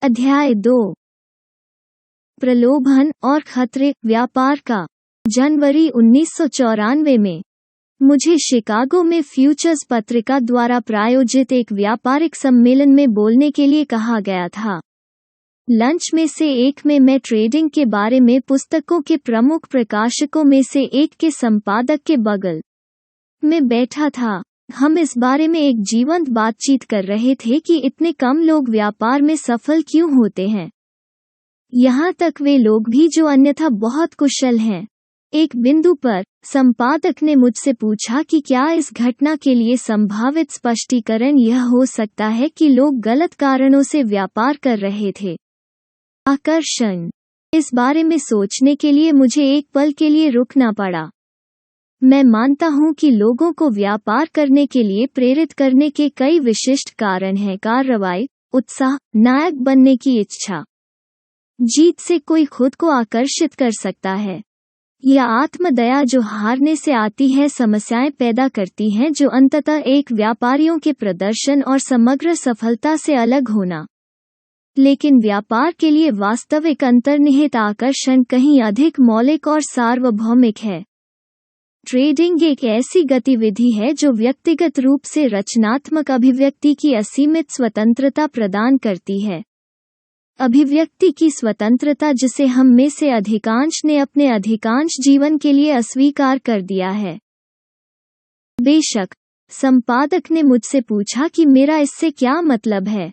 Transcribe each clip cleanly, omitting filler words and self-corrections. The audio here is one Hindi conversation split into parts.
अध्याय 2 प्रलोभन और खतरे व्यापार का। जनवरी 1994 में मुझे शिकागो में फ्यूचर्स पत्रिका द्वारा प्रायोजित एक व्यापारिक सम्मेलन में बोलने के लिए कहा गया था। लंच में से एक में मैं ट्रेडिंग के बारे में पुस्तकों के प्रमुख प्रकाशकों में से एक के संपादक के बगल में बैठा था। हम इस बारे में एक जीवंत बातचीत कर रहे थे कि इतने कम लोग व्यापार में सफल क्यों होते हैं, यहाँ तक वे लोग भी जो अन्यथा बहुत कुशल हैं। एक बिंदु पर संपादक ने मुझसे पूछा कि क्या इस घटना के लिए संभावित स्पष्टीकरण यह हो सकता है कि लोग गलत कारणों से व्यापार कर रहे थे। आकर्षण। इस बारे में सोचने के लिए मुझे एक पल के लिए रुकना पड़ा। मैं मानता हूं कि लोगों को व्यापार करने के लिए प्रेरित करने के कई विशिष्ट कारण हैं। कार्रवाई, उत्साह, नायक बनने की इच्छा। जीत से कोई खुद को आकर्षित कर सकता है। यह आत्मदया जो हारने से आती है समस्याएं पैदा करती हैं जो अंततः एक व्यापारियों के प्रदर्शन और समग्र सफलता से अलग होना। लेकिन व्यापार के लिए वास्तविक अंतर्निहित आकर्षण कहीं अधिक मौलिक और सार्वभौमिक है। ट्रेडिंग एक ऐसी गतिविधि है जो व्यक्तिगत रूप से रचनात्मक अभिव्यक्ति की असीमित स्वतंत्रता प्रदान करती है। अभिव्यक्ति की स्वतंत्रता जिसे हम में से अधिकांश ने अपने अधिकांश जीवन के लिए अस्वीकार कर दिया है। बेशक, संपादक ने मुझसे पूछा कि मेरा इससे क्या मतलब है।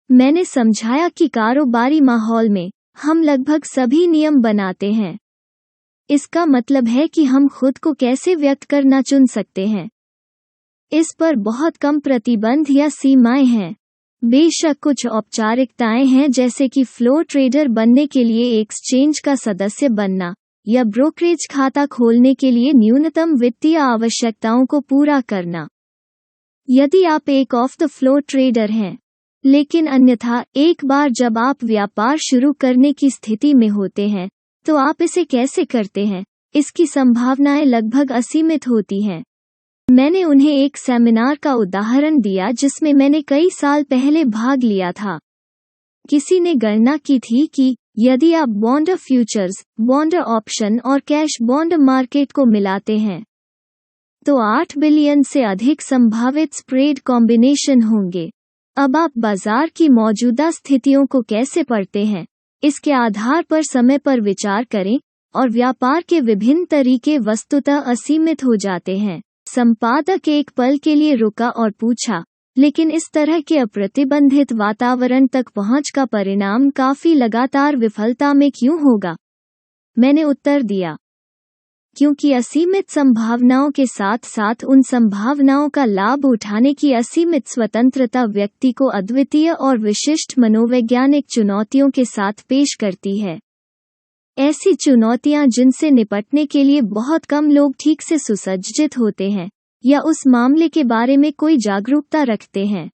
मैंने समझाया कि कारोबारी माहौल में हम लगभग सभी नियम बनाते हैं। इसका मतलब है कि हम खुद को कैसे व्यक्त करना चुन सकते हैं। इस पर बहुत कम प्रतिबंध या सीमाएं हैं। बेशक कुछ औपचारिकताएं हैं जैसे कि फ्लोर ट्रेडर बनने के लिए एक्सचेंज का सदस्य बनना या ब्रोकरेज खाता खोलने के लिए न्यूनतम वित्तीय आवश्यकताओं को पूरा करना, यदि आप एक ऑफ द फ्लोर ट्रेडर हैं। लेकिन अन्यथा एक बार जब आप व्यापार शुरू करने की स्थिति में होते हैं तो आप इसे कैसे करते हैं, इसकी संभावनाएं लगभग असीमित होती हैं। मैंने उन्हें एक सेमिनार का उदाहरण दिया जिसमें मैंने कई साल पहले भाग लिया था। किसी ने गणना की थी कि यदि आप बॉन्ड फ्यूचर्स, बॉन्ड ऑप्शन और कैश बॉन्ड मार्केट को मिलाते हैं तो 8 बिलियन से अधिक संभावित स्प्रेड कॉम्बिनेशन होंगे। अब आप बाजार की मौजूदा स्थितियों को कैसे पढ़ते हैं, इसके आधार पर समय पर विचार करें और व्यापार के विभिन्न तरीके वस्तुतः असीमित हो जाते हैं। संपादक एक पल के लिए रुका और पूछा, लेकिन इस तरह के अप्रतिबंधित वातावरण तक पहुंच का परिणाम काफी लगातार विफलता में क्यों होगा? मैंने उत्तर दिया, क्योंकि असीमित संभावनाओं के साथ साथ उन संभावनाओं का लाभ उठाने की असीमित स्वतंत्रता व्यक्ति को अद्वितीय और विशिष्ट मनोवैज्ञानिक चुनौतियों के साथ पेश करती है। ऐसी चुनौतियां जिनसे निपटने के लिए बहुत कम लोग ठीक से सुसज्जित होते हैं या उस मामले के बारे में कोई जागरूकता रखते हैं।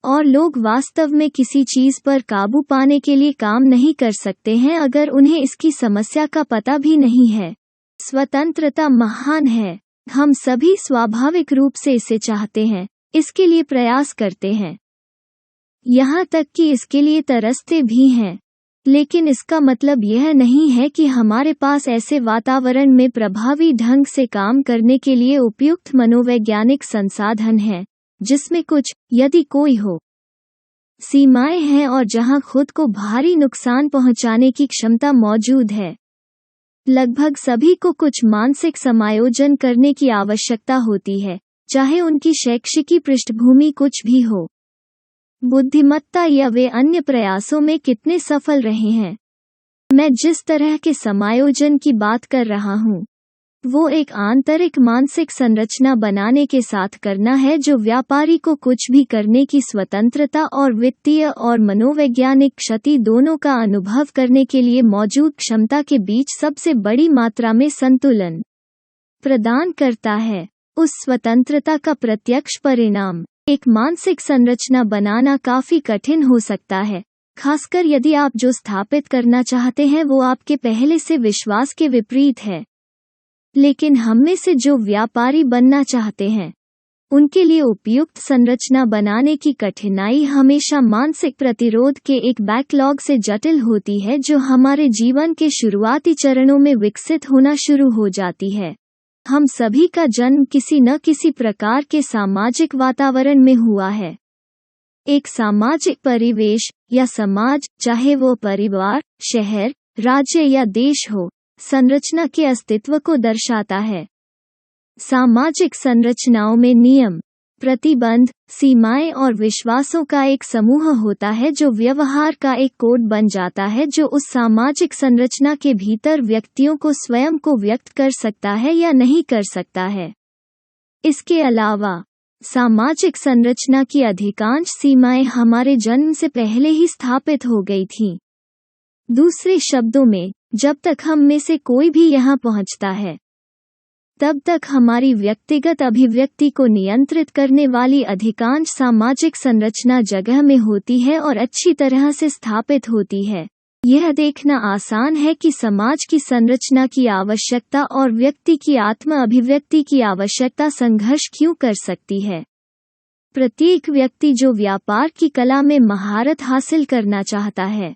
और लोग वास्तव में किसी चीज पर काबू पाने के लिए काम नहीं कर सकते हैं अगर उन्हें इसकी समस्या का पता भी नहीं है। स्वतंत्रता महान है। हम सभी स्वाभाविक रूप से इसे चाहते हैं, इसके लिए प्रयास करते हैं, यहाँ तक कि इसके लिए तरसते भी हैं। लेकिन इसका मतलब यह नहीं है कि हमारे पास ऐसे वातावरण में प्रभावी ढंग से काम करने के लिए उपयुक्त मनोवैज्ञानिक संसाधन हैं जिसमें कुछ, यदि कोई हो, सीमाएं हैं और जहां खुद को भारी नुकसान पहुंचाने की क्षमता मौजूद है। लगभग सभी को कुछ मानसिक समायोजन करने की आवश्यकता होती है, चाहे उनकी शैक्षिकी पृष्ठभूमि कुछ भी हो, बुद्धिमत्ता या वे अन्य प्रयासों में कितने सफल रहे हैं। मैं जिस तरह के समायोजन की बात कर रहा हूँ वो एक आंतरिक मानसिक संरचना बनाने के साथ करना है जो व्यापारी को कुछ भी करने की स्वतंत्रता और वित्तीय और मनोवैज्ञानिक क्षति दोनों का अनुभव करने के लिए मौजूद क्षमता के बीच सबसे बड़ी मात्रा में संतुलन प्रदान करता है। उस स्वतंत्रता का प्रत्यक्ष परिणाम एक मानसिक संरचना बनाना काफी कठिन हो सकता है, खासकर यदि आप जो स्थापित करना चाहते हैं वो आपके पहले से विश्वास के विपरीत है। लेकिन हम में से जो व्यापारी बनना चाहते हैं उनके लिए उपयुक्त संरचना बनाने की कठिनाई हमेशा मानसिक प्रतिरोध के एक बैकलॉग से जटिल होती है जो हमारे जीवन के शुरुआती चरणों में विकसित होना शुरू हो जाती है। हम सभी का जन्म किसी न किसी प्रकार के सामाजिक वातावरण में हुआ है। एक सामाजिक परिवेश या समाज, चाहे वो परिवार, शहर, राज्य या देश हो, संरचना के अस्तित्व को दर्शाता है। सामाजिक संरचनाओं में नियम, प्रतिबंध, सीमाएं और विश्वासों का एक समूह होता है जो व्यवहार का एक कोड बन जाता है जो उस सामाजिक संरचना के भीतर व्यक्तियों को स्वयं को व्यक्त कर सकता है या नहीं कर सकता है। इसके अलावा सामाजिक संरचना की अधिकांश सीमाएं हमारे जन्म से पहले ही स्थापित हो गई थीं। दूसरे शब्दों में, जब तक हम में से कोई भी यहाँ पहुँचता है, तब तक हमारी व्यक्तिगत अभिव्यक्ति को नियंत्रित करने वाली अधिकांश सामाजिक संरचना जगह में होती है और अच्छी तरह से स्थापित होती है। यह देखना आसान है कि समाज की संरचना की आवश्यकता और व्यक्ति की आत्म अभिव्यक्ति की आवश्यकता संघर्ष क्यों कर सकती है। प्रत्येक व्यक्ति जो व्यापार की कला में महारत हासिल करना चाहता है,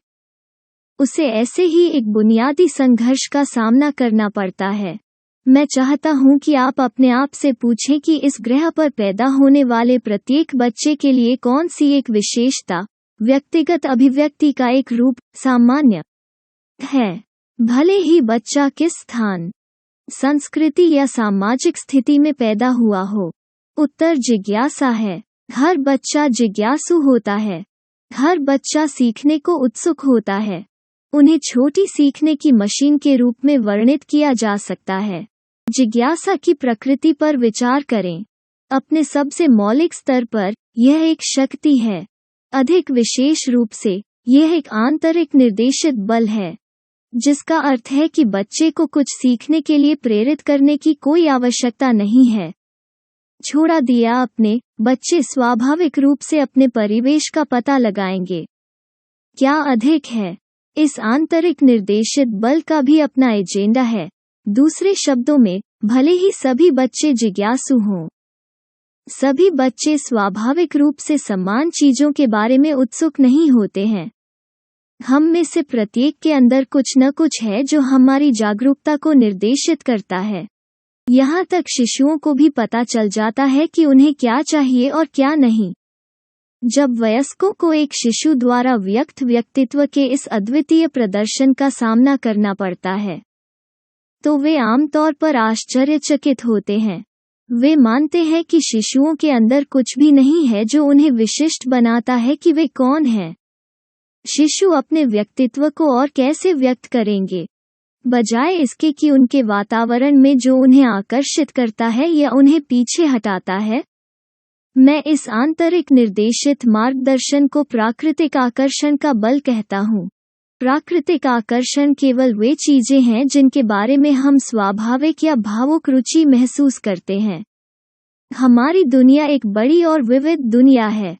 उसे ऐसे ही एक बुनियादी संघर्ष का सामना करना पड़ता है। मैं चाहता हूं कि आप अपने आप से पूछें कि इस ग्रह पर पैदा होने वाले प्रत्येक बच्चे के लिए कौन सी एक विशेषता, व्यक्तिगत अभिव्यक्ति का एक रूप, सामान्य है। भले ही बच्चा किस स्थान, संस्कृति या सामाजिक स्थिति में पैदा हुआ हो। उत्तर जिज्ञासा है। हर बच्चा जिज्ञासु होता है। हर बच्चा सीखने को उत्सुक होता है। उन्हें छोटी सीखने की मशीन के रूप में वर्णित किया जा सकता है। जिज्ञासा की प्रकृति पर विचार करें। अपने सबसे मौलिक स्तर पर यह एक शक्ति है। अधिक विशेष रूप से यह एक आंतरिक निर्देशित बल है, जिसका अर्थ है कि बच्चे को कुछ सीखने के लिए प्रेरित करने की कोई आवश्यकता नहीं है। छोड़ा दिया अपने बच्चे स्वाभाविक रूप से अपने परिवेश का पता लगाएंगे। क्या अधिक है, इस आंतरिक निर्देशित बल का भी अपना एजेंडा है। दूसरे शब्दों में, भले ही सभी बच्चे जिज्ञासु हों, सभी बच्चे स्वाभाविक रूप से समान चीजों के बारे में उत्सुक नहीं होते हैं। हम में से प्रत्येक के अंदर कुछ न कुछ है जो हमारी जागरूकता को निर्देशित करता है। यहाँ तक शिशुओं को भी पता चल जाता है कि उन्हें क्या चाहिए और क्या नहीं। जब वयस्कों को एक शिशु द्वारा व्यक्त व्यक्तित्व के इस अद्वितीय प्रदर्शन का सामना करना पड़ता है, तो वे आमतौर पर आश्चर्यचकित होते हैं। वे मानते हैं कि शिशुओं के अंदर कुछ भी नहीं है जो उन्हें विशिष्ट बनाता है कि वे कौन हैं। शिशु अपने व्यक्तित्व को और कैसे व्यक्त करेंगे, बजाय इसके कि उनके वातावरण में जो उन्हें आकर्षित करता है या उन्हें पीछे हटाता है। मैं इस आंतरिक निर्देशित मार्गदर्शन को प्राकृतिक आकर्षण का बल कहता हूँ। प्राकृतिक आकर्षण केवल वे चीजें हैं जिनके बारे में हम स्वाभाविक या भावुक रुचि महसूस करते हैं। हमारी दुनिया एक बड़ी और विविध दुनिया है,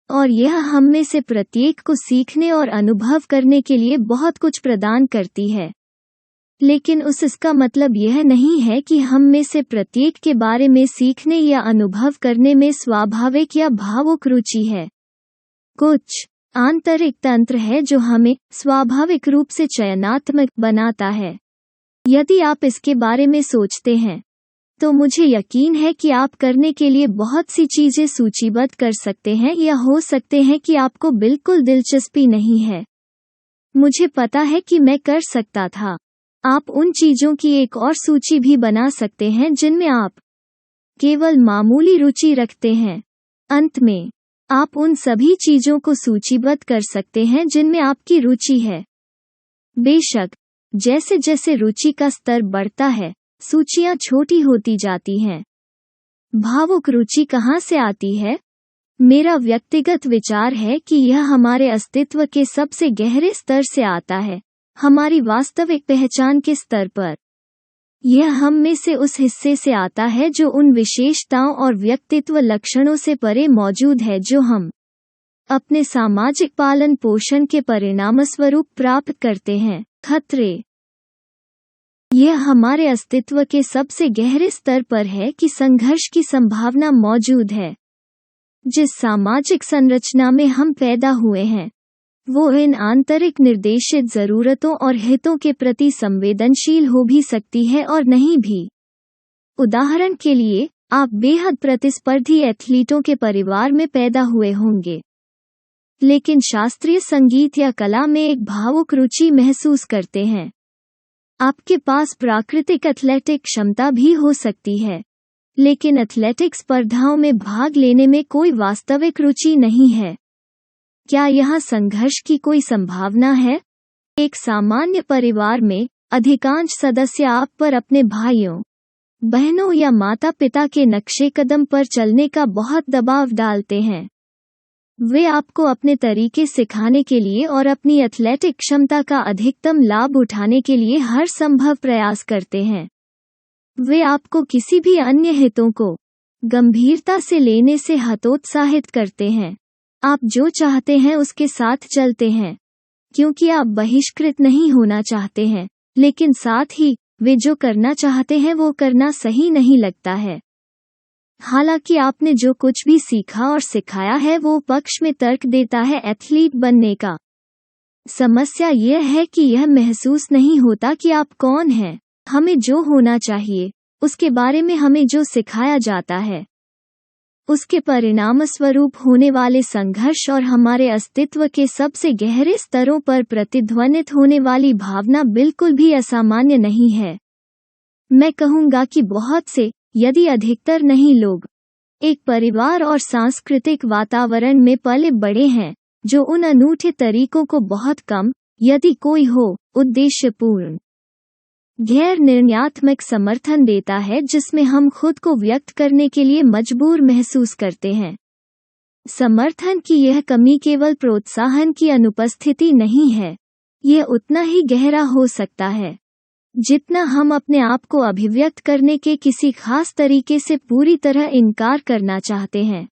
और यह हम में से प्रत्येक को सीखने और अनुभव करने के लिए बहुत कुछ प्रदान करती है। लेकिन इसका मतलब यह नहीं है कि हम में से प्रत्येक के बारे में सीखने या अनुभव करने में स्वाभाविक या भावुक रुचि है। कुछ आंतरिक तंत्र है जो हमें स्वाभाविक रूप से चयनात्मक बनाता है। यदि आप इसके बारे में सोचते हैं, तो मुझे यकीन है कि आप करने के लिए बहुत सी चीजें सूचीबद्ध कर सकते हैं, या हो सकते हैं कि आपको बिल्कुल दिलचस्पी नहीं है। मुझे पता है कि मैं कर सकता था। आप उन चीजों की एक और सूची भी बना सकते हैं जिनमें आप केवल मामूली रुचि रखते हैं। अंत में, आप उन सभी चीजों को सूचीबद्ध कर सकते हैं जिनमें आपकी रुचि है। बेशक, जैसे जैसे रुचि का स्तर बढ़ता है, सूचियां छोटी होती जाती हैं। भावुक रुचि कहाँ से आती है? मेरा व्यक्तिगत विचार है कि यह हमारे अस्तित्व के सबसे गहरे स्तर से आता है, हमारी वास्तविक पहचान के स्तर पर। यह हम में से उस हिस्से से आता है जो उन विशेषताओं और व्यक्तित्व लक्षणों से परे मौजूद है जो हम अपने सामाजिक पालन पोषण के परिणामस्वरूप प्राप्त करते हैं। खतरे यह हमारे अस्तित्व के सबसे गहरे स्तर पर है कि संघर्ष की संभावना मौजूद है। जिस सामाजिक संरचना में हम पैदा हुए हैं, वो इन आंतरिक निर्देशित जरूरतों और हितों के प्रति संवेदनशील हो भी सकती है और नहीं भी। उदाहरण के लिए, आप बेहद प्रतिस्पर्धी एथलीटों के परिवार में पैदा हुए होंगे, लेकिन शास्त्रीय संगीत या कला में एक भावुक रुचि महसूस करते हैं। आपके पास प्राकृतिक एथलेटिक क्षमता भी हो सकती है, लेकिन एथलेटिक स्पर्धाओं में भाग लेने में कोई वास्तविक रुचि नहीं है। क्या यहाँ संघर्ष की कोई संभावना है? एक सामान्य परिवार में अधिकांश सदस्य आप पर अपने भाइयों, बहनों या माता-पिता के नक्शे कदम पर चलने का बहुत दबाव डालते हैं। वे आपको अपने तरीके सिखाने के लिए और अपनी एथलेटिक क्षमता का अधिकतम लाभ उठाने के लिए हर संभव प्रयास करते हैं। वे आपको किसी भी अन्य हितों को गंभीरता से लेने से हतोत्साहित करते हैं। आप जो चाहते हैं उसके साथ चलते हैं, क्योंकि आप बहिष्कृत नहीं होना चाहते हैं, लेकिन साथ ही वे जो करना चाहते हैं वो करना सही नहीं लगता है। हालांकि आपने जो कुछ भी सीखा और सिखाया है वो पक्ष में तर्क देता है एथलीट बनने का। समस्या यह है कि यह महसूस नहीं होता कि आप कौन हैं। हमें जो होना चाहिए उसके बारे में हमें जो सिखाया जाता है, उसके परिणामस्वरूप होने वाले संघर्ष और हमारे अस्तित्व के सबसे गहरे स्तरों पर प्रतिध्वनित होने वाली भावना बिल्कुल भी असामान्य नहीं है। मैं कहूँगा कि बहुत से, यदि अधिकतर नहीं, लोग एक परिवार और सांस्कृतिक वातावरण में पले बड़े हैं जो उन अनूठे तरीकों को बहुत कम, यदि कोई हो, उद्देश्यपूर्ण, गैर निर्णयात्मक समर्थन देता है जिसमें हम खुद को व्यक्त करने के लिए मजबूर महसूस करते हैं। समर्थन की यह कमी केवल प्रोत्साहन की अनुपस्थिति नहीं है, यह उतना ही गहरा हो सकता है जितना हम अपने आप को अभिव्यक्त करने के किसी खास तरीके से पूरी तरह इनकार करना चाहते हैं।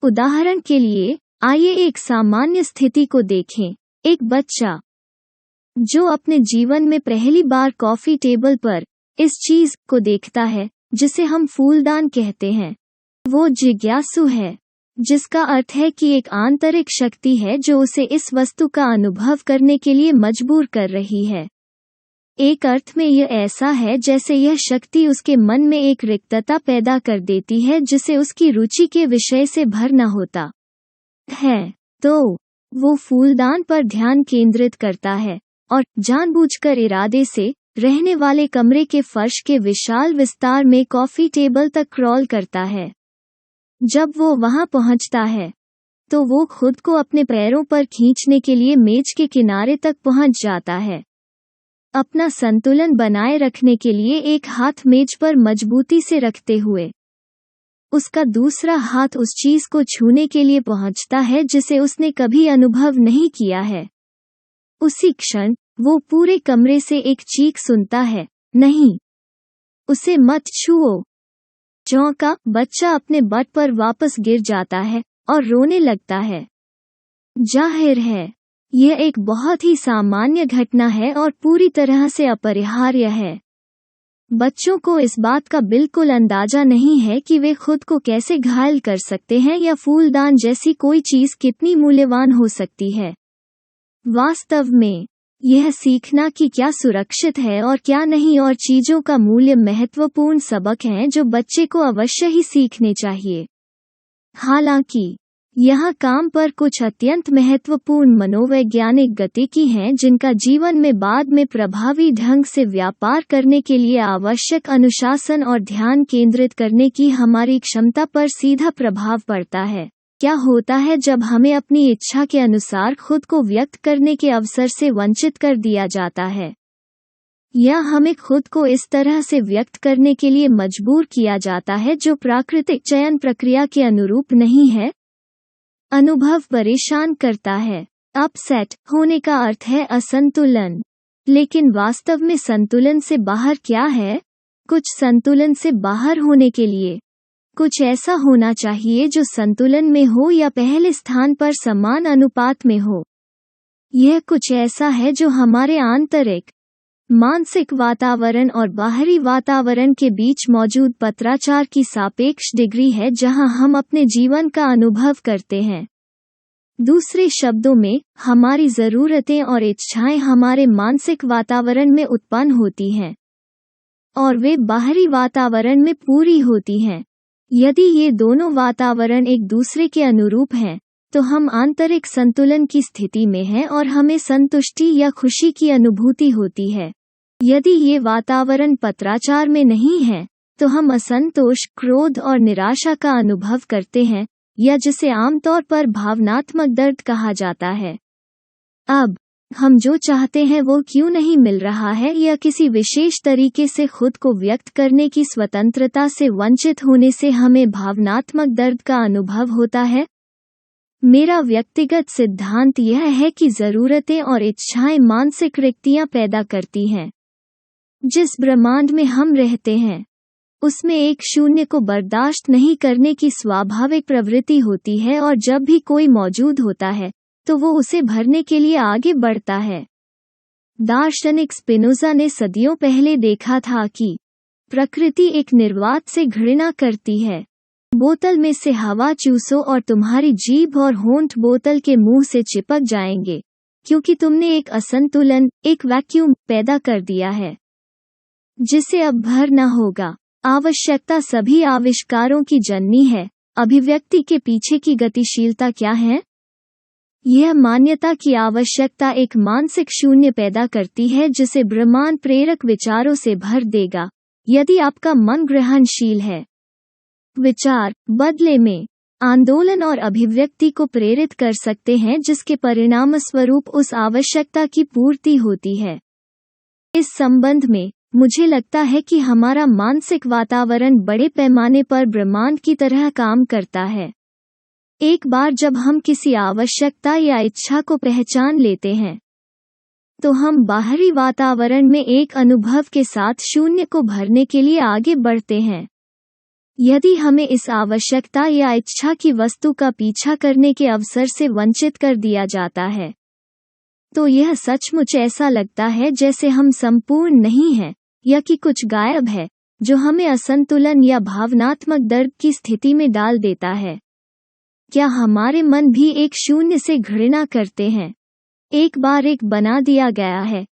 उदाहरण के लिए, आइए एक सामान्य स्थिति को देखें। एक बच्चा जो अपने जीवन में पहली बार कॉफी टेबल पर इस चीज को देखता है जिसे हम फूलदान कहते हैं, वो जिज्ञासु है, जिसका अर्थ है कि एक आंतरिक शक्ति है जो उसे इस वस्तु का अनुभव करने के लिए मजबूर कर रही है। एक अर्थ में यह ऐसा है जैसे यह शक्ति उसके मन में एक रिक्तता पैदा कर देती है जिसे उसकी रुचि के विषय से भरना होता है। तो वो फूलदान पर ध्यान केंद्रित करता है और जानबूझकर इरादे से रहने वाले कमरे के फर्श के विशाल विस्तार में कॉफी टेबल तक क्रॉल करता है। जब वो वहां पहुंचता है तो वो खुद को अपने पैरों पर खींचने के लिए मेज के किनारे तक पहुंच जाता है। अपना संतुलन बनाए रखने के लिए एक हाथ मेज पर मजबूती से रखते हुए उसका दूसरा हाथ उस चीज को छूने के लिए पहुंचता है जिसे उसने कभी अनुभव नहीं किया है। उसी क्षण वो पूरे कमरे से एक चीख सुनता है, नहीं, उसे मत छुओ। चौंका बच्चा अपने बट पर वापस गिर जाता है और रोने लगता है। जाहिर है, यह एक बहुत ही सामान्य घटना है और पूरी तरह से अपरिहार्य है। बच्चों को इस बात का बिल्कुल अंदाजा नहीं है कि वे खुद को कैसे घायल कर सकते हैं या फूलदान जैसी कोई चीज कितनी मूल्यवान हो सकती है। वास्तव में, यह सीखना कि क्या सुरक्षित है और क्या नहीं और चीजों का मूल्य महत्वपूर्ण सबक हैं जो बच्चे को अवश्य ही सीखने चाहिए। हालांकि, यहाँ काम पर कुछ अत्यंत महत्वपूर्ण मनोवैज्ञानिक गतिकी हैं जिनका जीवन में बाद में प्रभावी ढंग से व्यापार करने के लिए आवश्यक अनुशासन और ध्यान केंद्रित करने की हमारी क्षमता पर सीधा प्रभाव पड़ता है। क्या होता है जब हमें अपनी इच्छा के अनुसार खुद को व्यक्त करने के अवसर से वंचित कर दिया जाता है, या हमें खुद को इस तरह से व्यक्त करने के लिए मजबूर किया जाता है जो प्राकृतिक चयन प्रक्रिया के अनुरूप नहीं है? अनुभव परेशान करता है। अपसेट होने का अर्थ है असंतुलन, लेकिन वास्तव में संतुलन से बाहर क्या है? कुछ संतुलन से बाहर होने के लिए कुछ ऐसा होना चाहिए जो संतुलन में हो या पहले स्थान पर समान अनुपात में हो। यह कुछ ऐसा है जो हमारे आंतरिक मानसिक वातावरण और बाहरी वातावरण के बीच मौजूद पत्राचार की सापेक्ष डिग्री है जहां हम अपने जीवन का अनुभव करते हैं। दूसरे शब्दों में, हमारी ज़रूरतें और इच्छाएं हमारे मानसिक वातावरण में उत्पन्न होती हैं और वे बाहरी वातावरण में पूरी होती हैं। यदि ये दोनों वातावरण एक दूसरे के अनुरूप हैं, तो हम आंतरिक संतुलन की स्थिति में हैं और हमें संतुष्टि या खुशी की अनुभूति होती है। यदि ये वातावरण पत्राचार में नहीं है, तो हम असंतोष, क्रोध और निराशा का अनुभव करते हैं, या जिसे आमतौर पर भावनात्मक दर्द कहा जाता है। अब हम जो चाहते हैं वो क्यों नहीं मिल रहा है, या किसी विशेष तरीके से खुद को व्यक्त करने की स्वतंत्रता से वंचित होने से हमें भावनात्मक दर्द का अनुभव होता है। मेरा व्यक्तिगत सिद्धांत यह है कि ज़रूरतें और इच्छाएं मानसिक रिक्तियां पैदा करती हैं। जिस ब्रह्मांड में हम रहते हैं, उसमें एक शून्य को बर्दाश्त नहीं करने की स्वाभाविक प्रवृत्ति होती है, और जब भी कोई मौजूद होता है, तो वो उसे भरने के लिए आगे बढ़ता है। दार्शनिक स्पिनोजा ने सदियों पहले देखा था कि प्रकृति एक निर्वात से घृणा करती है। बोतल में से हवा चूसो और तुम्हारी जीभ और होंठ बोतल के मुंह से चिपक जाएंगे, क्योंकि तुमने एक असंतुलन, एक वैक्यूम पैदा कर दिया है जिसे अब भरना होगा। आवश्यकता सभी आविष्कारों की जननी है। अभिव्यक्ति के पीछे की गतिशीलता क्या है? यह मान्यता की आवश्यकता एक मानसिक शून्य पैदा करती है जिसे ब्रह्मांड प्रेरक विचारों से भर देगा, यदि आपका मन ग्रहणशील है। विचार, बदले में, आंदोलन और अभिव्यक्ति को प्रेरित कर सकते हैं जिसके परिणामस्वरूप उस आवश्यकता की पूर्ति होती है। इस संबंध में, मुझे लगता है कि हमारा मानसिक वातावरण बड़े पैमाने पर ब्रह्मांड की तरह काम करता है। एक बार जब हम किसी आवश्यकता या इच्छा को पहचान लेते हैं, तो हम बाहरी वातावरण में एक अनुभव के साथ शून्य को भरने के लिए आगे बढ़ते हैं। यदि हमें इस आवश्यकता या इच्छा की वस्तु का पीछा करने के अवसर से वंचित कर दिया जाता है, तो यह सचमुच ऐसा लगता है जैसे हम संपूर्ण नहीं हैं, या कि कुछ गायब है, जो हमें असंतुलन या भावनात्मक दर्द की स्थिति में डाल देता है। क्या हमारे मन भी एक शून्य से घृणा करते हैं? एक बार एक बना दिया गया है।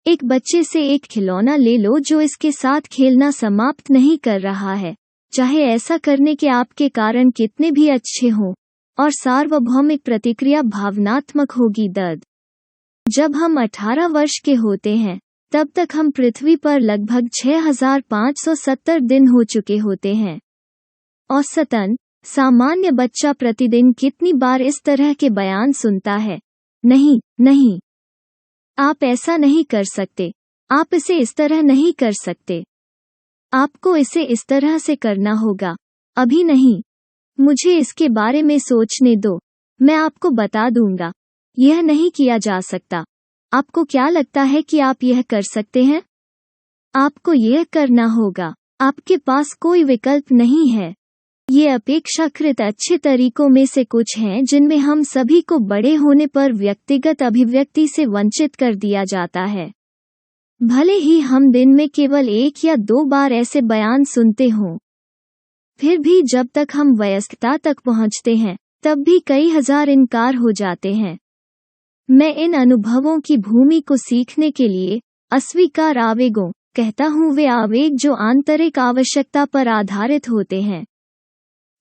एक बच्चे से एक खिलौना ले लो जो इसके साथ खेलना समाप्त नहीं कर रहा है, चाहे ऐसा करने के आपके कारण कितने भी अच्छे हों, और सार्वभौमिक प्रतिक्रिया भावनात्मक होगी दर्द। जब हम 18 वर्ष के होते हैं, तब तक हम पृथ्वी पर लगभग 6570 दिन हो चुके होते हैं। औसतन, सामान्य बच्चा प्रतिदिन कितनी बार इस तरह के बयान सुनता है? नहीं, नहीं, आप ऐसा नहीं कर सकते, आप इसे इस तरह नहीं कर सकते, आपको इसे इस तरह से करना होगा, अभी नहीं, मुझे इसके बारे में सोचने दो, मैं आपको बता दूंगा, यह नहीं किया जा सकता। आपको क्या लगता है कि आप यह कर सकते हैं? आपको यह करना होगा, आपके पास कोई विकल्प नहीं है। ये अपेक्षाकृत अच्छे तरीकों में से कुछ हैं जिनमें हम सभी को बड़े होने पर व्यक्तिगत अभिव्यक्ति से वंचित कर दिया जाता है। भले ही हम दिन में केवल 1 या 2 बार ऐसे बयान सुनते हों, फिर भी जब तक हम वयस्कता तक पहुंचते हैं, तब भी कई हजार इनकार हो जाते हैं। मैं इन अनुभवों की भूमि को सीखने के लिए अस्वीकार आवेगों कहता हूँ। वे आवेग जो आंतरिक आवश्यकता पर आधारित होते हैं,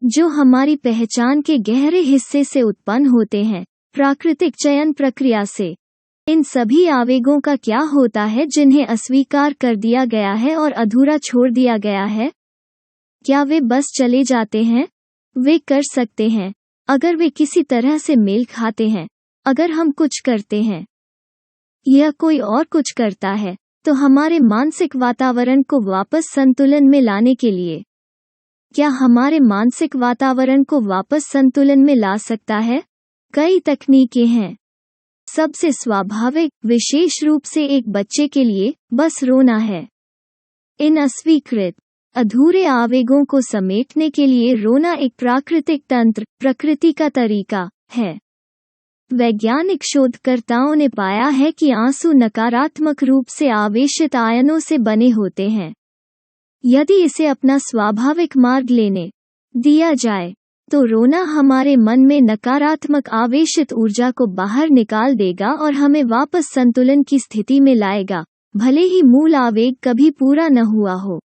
जो हमारी पहचान के गहरे हिस्से से उत्पन्न होते हैं, प्राकृतिक चयन प्रक्रिया से। इन सभी आवेगों का क्या होता है जिन्हें अस्वीकार कर दिया गया है और अधूरा छोड़ दिया गया है? क्या वे बस चले जाते हैं? वे कर सकते हैं, अगर वे किसी तरह से मेल खाते हैं। अगर हम कुछ करते हैं या कोई और कुछ करता है, तो हमारे मानसिक वातावरण को वापस संतुलन में लाने के लिए, क्या हमारे मानसिक वातावरण को वापस संतुलन में ला सकता है? कई तकनीकें हैं। सबसे स्वाभाविक, विशेष रूप से एक बच्चे के लिए, बस रोना है। इन अस्वीकृत, अधूरे आवेगों को समेटने के लिए रोना एक प्राकृतिक तंत्र, प्रकृति का तरीका है। वैज्ञानिक शोधकर्ताओं ने पाया है कि आंसू नकारात्मक रूप से आवेशित आयनों से बने होते हैं। यदि इसे अपना स्वाभाविक मार्ग लेने दिया जाए तो रोना हमारे मन में नकारात्मक आवेशित ऊर्जा को बाहर निकाल देगा और हमें वापस संतुलन की स्थिति में लाएगा, भले ही मूल आवेग कभी पूरा न हुआ हो।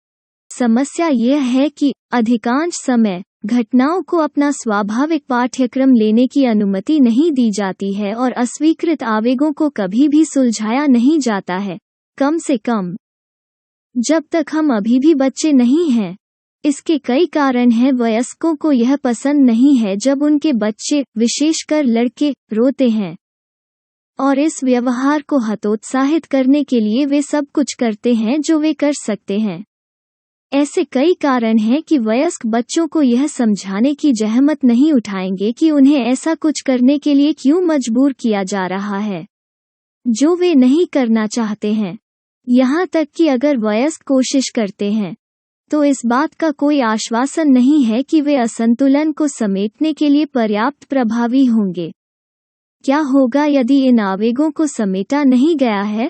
समस्या यह है कि अधिकांश समय घटनाओं को अपना स्वाभाविक पाठ्यक्रम लेने की अनुमति नहीं दी जाती है और अस्वीकृत आवेगों को कभी भी सुलझाया नहीं जाता है, कम से कम जब तक हम अभी भी बच्चे नहीं हैं। इसके कई कारण हैं। वयस्कों को यह पसंद नहीं है जब उनके बच्चे, विशेषकर लड़के, रोते हैं, और इस व्यवहार को हतोत्साहित करने के लिए वे सब कुछ करते हैं जो वे कर सकते हैं। ऐसे कई कारण हैं कि वयस्क बच्चों को यह समझाने की जहमत नहीं उठाएंगे कि उन्हें ऐसा कुछ करने के लिए क्यों मजबूर किया जा रहा है जो वे नहीं करना चाहते हैं। यहाँ तक कि अगर वयस्क कोशिश करते हैं तो इस बात का कोई आश्वासन नहीं है कि वे असंतुलन को समेटने के लिए पर्याप्त प्रभावी होंगे। क्या होगा यदि इन आवेगों को समेटा नहीं गया है?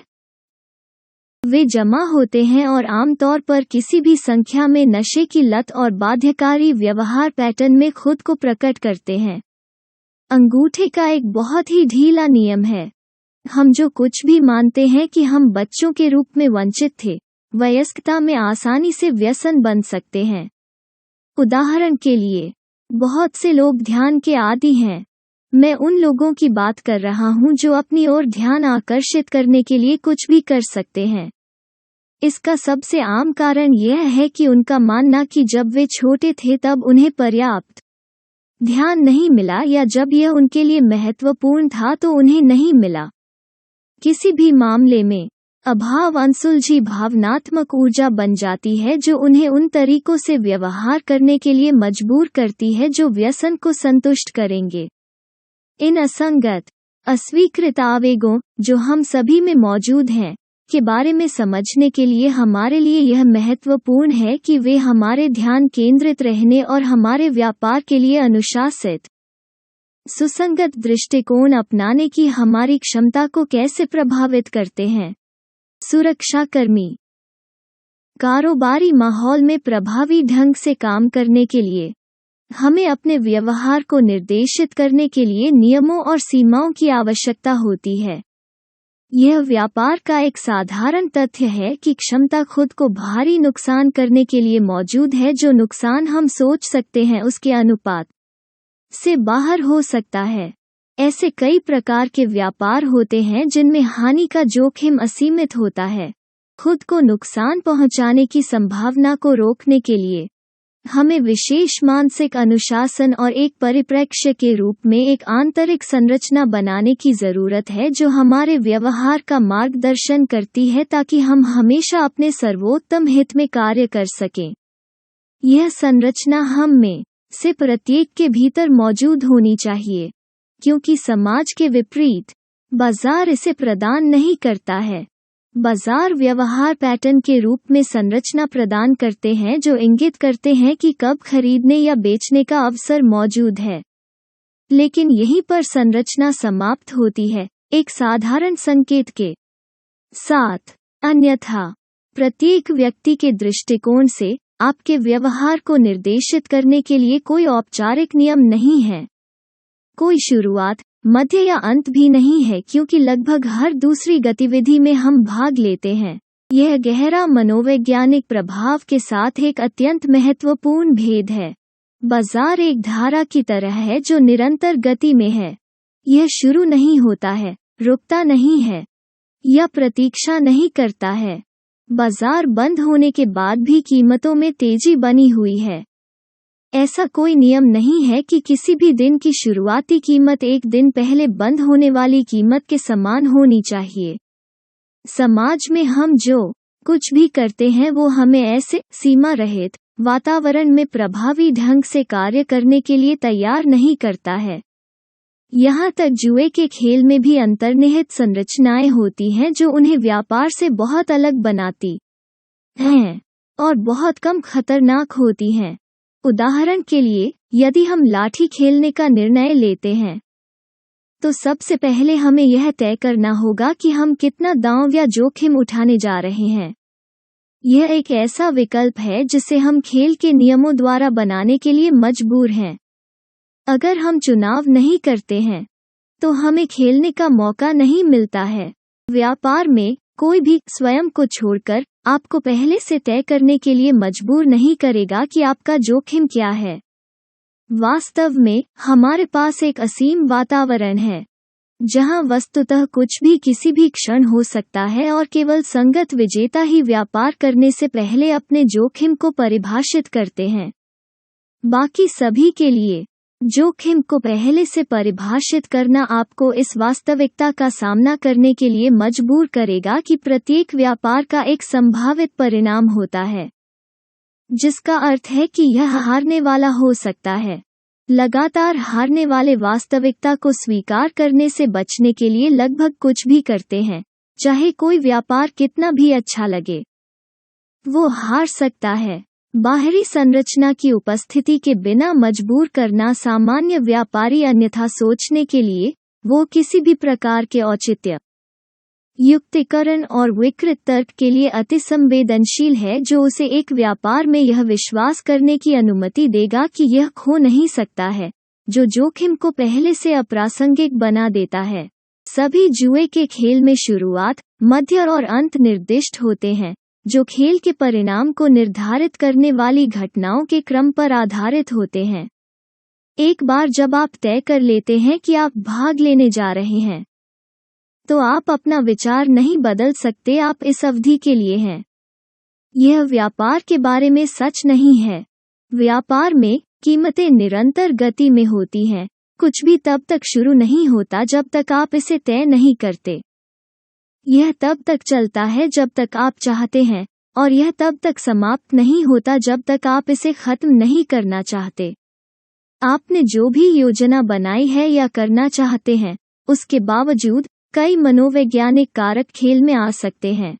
वे जमा होते हैं और आमतौर पर किसी भी संख्या में नशे की लत और बाध्यकारी व्यवहार पैटर्न में खुद को प्रकट करते हैं। अंगूठे का एक बहुत ही ढीला नियम है। हम जो कुछ भी मानते हैं कि हम बच्चों के रूप में वंचित थे, वयस्कता में आसानी से व्यसन बन सकते हैं। उदाहरण के लिए, बहुत से लोग ध्यान के आदी हैं। मैं उन लोगों की बात कर रहा हूं जो अपनी ओर ध्यान आकर्षित करने के लिए कुछ भी कर सकते हैं। इसका सबसे आम कारण यह है कि उनका मानना कि जब वे छोटे थे तब उन्हें पर्याप्त ध्यान नहीं मिला, या जब यह उनके लिए महत्वपूर्ण था तो उन्हें नहीं मिला। किसी भी मामले में अभाव अनसुलझी भावनात्मक ऊर्जा बन जाती है जो उन्हें उन तरीकों से व्यवहार करने के लिए मजबूर करती है जो व्यसन को संतुष्ट करेंगे। इन असंगत, अस्वीकृत आवेगों, जो हम सभी में मौजूद हैं, के बारे में समझने के लिए हमारे लिए यह महत्वपूर्ण है कि वे हमारे ध्यान केंद्रित रहने और हमारे व्यापार के लिए अनुशासित, सुसंगत दृष्टिकोण अपनाने की हमारी क्षमता को कैसे प्रभावित करते हैं। सुरक्षाकर्मी कारोबारी माहौल में प्रभावी ढंग से काम करने के लिए हमें अपने व्यवहार को निर्देशित करने के लिए नियमों और सीमाओं की आवश्यकता होती है। यह व्यापार का एक साधारण तथ्य है कि क्षमता खुद को भारी नुकसान करने के लिए मौजूद है, जो नुकसान हम सोच सकते हैं उसके अनुपात से बाहर हो सकता है। ऐसे कई प्रकार के व्यापार होते हैं जिनमें हानि का जोखिम असीमित होता है। खुद को नुकसान पहुंचाने की संभावना को रोकने के लिए हमें विशेष मानसिक अनुशासन और एक परिप्रेक्ष्य के रूप में एक आंतरिक संरचना बनाने की जरूरत है जो हमारे व्यवहार का मार्गदर्शन करती है ताकि हम हमेशा अपने सर्वोत्तम हित में कार्य कर सकें। यह संरचना हम में से प्रत्येक के भीतर मौजूद होनी चाहिए, क्योंकि समाज के विपरीत बाजार इसे प्रदान नहीं करता है। बाजार व्यवहार पैटर्न के रूप में संरचना प्रदान करते हैं जो इंगित करते हैं कि कब खरीदने या बेचने का अवसर मौजूद है, लेकिन यहीं पर संरचना समाप्त होती है, एक साधारण संकेत के साथ। अन्यथा प्रत्येक व्यक्ति के दृष्टिकोण से आपके व्यवहार को निर्देशित करने के लिए कोई औपचारिक नियम नहीं है, कोई शुरुआत, मध्य या अंत भी नहीं है, क्योंकि लगभग हर दूसरी गतिविधि में हम भाग लेते हैं। यह गहरा मनोवैज्ञानिक प्रभाव के साथ एक अत्यंत महत्वपूर्ण भेद है। बाजार एक धारा की तरह है जो निरंतर गति में है। यह शुरू नहीं होता है, रुकता नहीं है, या प्रतीक्षा नहीं करता है। बाजार बंद होने के बाद भी कीमतों में तेजी बनी हुई है। ऐसा कोई नियम नहीं है कि किसी भी दिन की शुरुआती कीमत एक दिन पहले बंद होने वाली कीमत के समान होनी चाहिए। समाज में हम जो कुछ भी करते हैं वो हमें ऐसे सीमा रहित वातावरण में प्रभावी ढंग से कार्य करने के लिए तैयार नहीं करता है। यहाँ तक जुए के खेल में भी अंतर्निहित संरचनाएं होती हैं जो उन्हें व्यापार से बहुत अलग बनाती हैं और बहुत कम खतरनाक होती हैं। उदाहरण के लिए, यदि हम लाठी खेलने का निर्णय लेते हैं तो सबसे पहले हमें यह तय करना होगा कि हम कितना दांव या जोखिम उठाने जा रहे हैं। यह एक ऐसा विकल्प है जिसे हम खेल के नियमों द्वारा बनाने के लिए मजबूर हैं। अगर हम चुनाव नहीं करते हैं तो हमें खेलने का मौका नहीं मिलता है। व्यापार में कोई भी स्वयं को छोड़कर आपको पहले से तय करने के लिए मजबूर नहीं करेगा कि आपका जोखिम क्या है। वास्तव में हमारे पास एक असीम वातावरण है जहां वस्तुतः कुछ भी किसी भी क्षण हो सकता है और केवल संगत विजेता ही व्यापार करने से पहले अपने जोखिम को परिभाषित करते हैं। बाकी सभी के लिए जोखिम को पहले से परिभाषित करना आपको इस वास्तविकता का सामना करने के लिए मजबूर करेगा कि प्रत्येक व्यापार का एक संभावित परिणाम होता है, जिसका अर्थ है कि यह हारने वाला हो सकता है। लगातार हारने वाले वास्तविकता को स्वीकार करने से बचने के लिए लगभग कुछ भी करते हैं, चाहे कोई व्यापार कितना भी अच्छा लगे। वो हार सकता है। बाहरी संरचना की उपस्थिति के बिना मजबूर करना सामान्य व्यापारी अन्यथा सोचने के लिए वो किसी भी प्रकार के औचित्य, युक्तिकरण और विकृत तर्क के लिए अति संवेदनशील है, जो उसे एक व्यापार में यह विश्वास करने की अनुमति देगा कि यह खो नहीं सकता है, जो जोखिम को पहले से अप्रासंगिक बना देता है। सभी जुए के खेल में शुरुआत, मध्य और अंत निर्दिष्ट होते हैं, जो खेल के परिणाम को निर्धारित करने वाली घटनाओं के क्रम पर आधारित होते हैं। एक बार जब आप तय कर लेते हैं कि आप भाग लेने जा रहे हैं, तो आप अपना विचार नहीं बदल सकते। आप इस अवधि के लिए हैं। यह व्यापार के बारे में सच नहीं है। व्यापार में कीमतें निरंतर गति में होती हैं। कुछ भी तब तक शुरू नहीं होता जब तक आप इसे तय नहीं करते। यह तब तक चलता है जब तक आप चाहते हैं, और यह तब तक समाप्त नहीं होता जब तक आप इसे खत्म नहीं करना चाहते। आपने जो भी योजना बनाई है या करना चाहते हैं, उसके बावजूद कई मनोवैज्ञानिक कारक खेल में आ सकते हैं,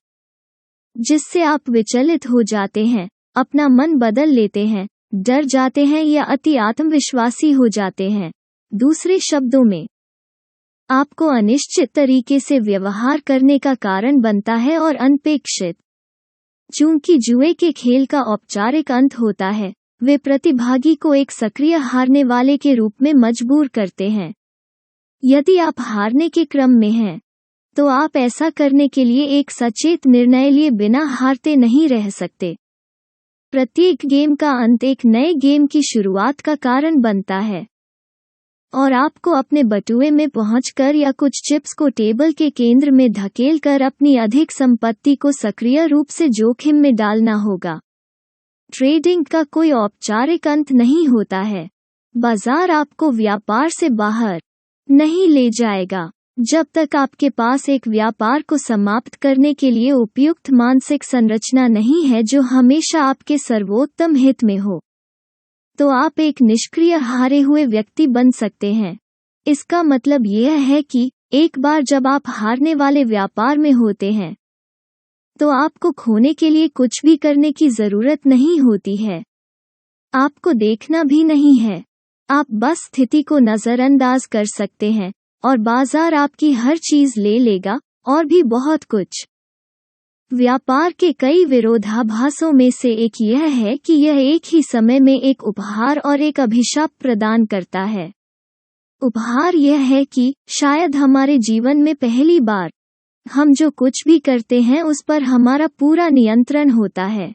जिससे आप विचलित हो जाते हैं, अपना मन बदल लेते हैं, डर जाते हैं या अति आत्मविश्वासी हो जाते हैं। दूसरे शब्दों में, आपको अनिश्चित तरीके से व्यवहार करने का कारण बनता है और अनपेक्षित। चूंकि जुए के खेल का औपचारिक अंत होता है, वे प्रतिभागी को एक सक्रिय हारने वाले के रूप में मजबूर करते हैं। यदि आप हारने के क्रम में हैं, तो आप ऐसा करने के लिए एक सचेत निर्णय लिए बिना हारते नहीं रह सकते। प्रत्येक गेम का अंत एक नए गेम की शुरुआत का कारण बनता है, और आपको अपने बटुए में पहुंचकर या कुछ चिप्स को टेबल के केंद्र में धकेलकर अपनी अधिक संपत्ति को सक्रिय रूप से जोखिम में डालना होगा। ट्रेडिंग का कोई औपचारिक अंत नहीं होता है। बाजार आपको व्यापार से बाहर नहीं ले जाएगा जब तक आपके पास एक व्यापार को समाप्त करने के लिए उपयुक्त मानसिक संरचना नहीं है जो हमेशा आपके सर्वोत्तम हित में हो। तो आप एक निष्क्रिय हारे हुए व्यक्ति बन सकते हैं। इसका मतलब यह है कि एक बार जब आप हारने वाले व्यापार में होते हैं, तो आपको खोने के लिए कुछ भी करने की जरूरत नहीं होती है। आपको देखना भी नहीं है। आप बस स्थिति को नजरअंदाज कर सकते हैं और बाजार आपकी हर चीज ले लेगा, और भी बहुत कुछ। व्यापार के कई विरोधाभासों में से एक यह है कि यह एक ही समय में एक उपहार और एक अभिशाप प्रदान करता है। उपहार यह है कि शायद हमारे जीवन में पहली बार हम जो कुछ भी करते हैं उस पर हमारा पूरा नियंत्रण होता है।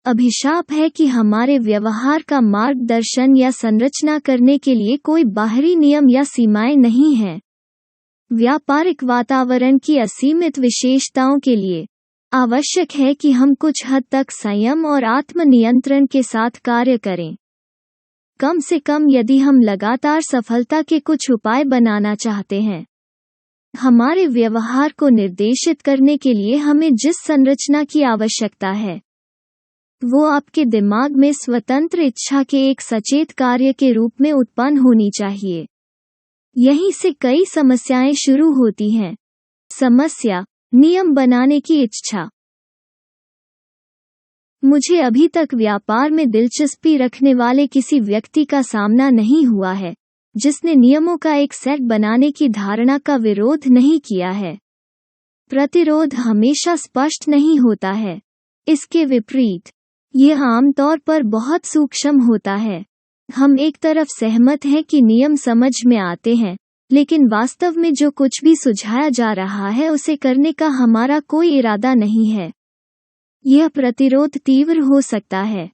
अभिशाप है कि हमारे व्यवहार का मार्गदर्शन या संरचना करने के लिए कोई बाहरी नियम या सीमाएं नहीं हैं। व्यापारिक वातावरण की असीमित विशेषताओं के लिए आवश्यक है कि हम कुछ हद तक संयम और आत्मनियंत्रण के साथ कार्य करें। कम से कम यदि हम लगातार सफलता के कुछ उपाय बनाना चाहते हैं। हमारे व्यवहार को निर्देशित करने के लिए हमें जिस संरचना की आवश्यकता है, वो आपके दिमाग में स्वतंत्र इच्छा के एक सचेत कार्य के रूप में उत्पन्न होनी चाहिए। यहीं से कई समस्याएं शुरू होती हैं। समस्या, नियम बनाने की इच्छा। मुझे अभी तक व्यापार में दिलचस्पी रखने वाले किसी व्यक्ति का सामना नहीं हुआ है जिसने नियमों का एक सेट बनाने की धारणा का विरोध नहीं किया है। प्रतिरोध हमेशा स्पष्ट नहीं होता है। इसके विपरीत यह आमतौर पर बहुत सूक्ष्म होता है। हम एक तरफ सहमत हैं कि नियम समझ में आते हैं, लेकिन वास्तव में जो कुछ भी सुझाया जा रहा है उसे करने का हमारा कोई इरादा नहीं है। यह प्रतिरोध तीव्र हो सकता है,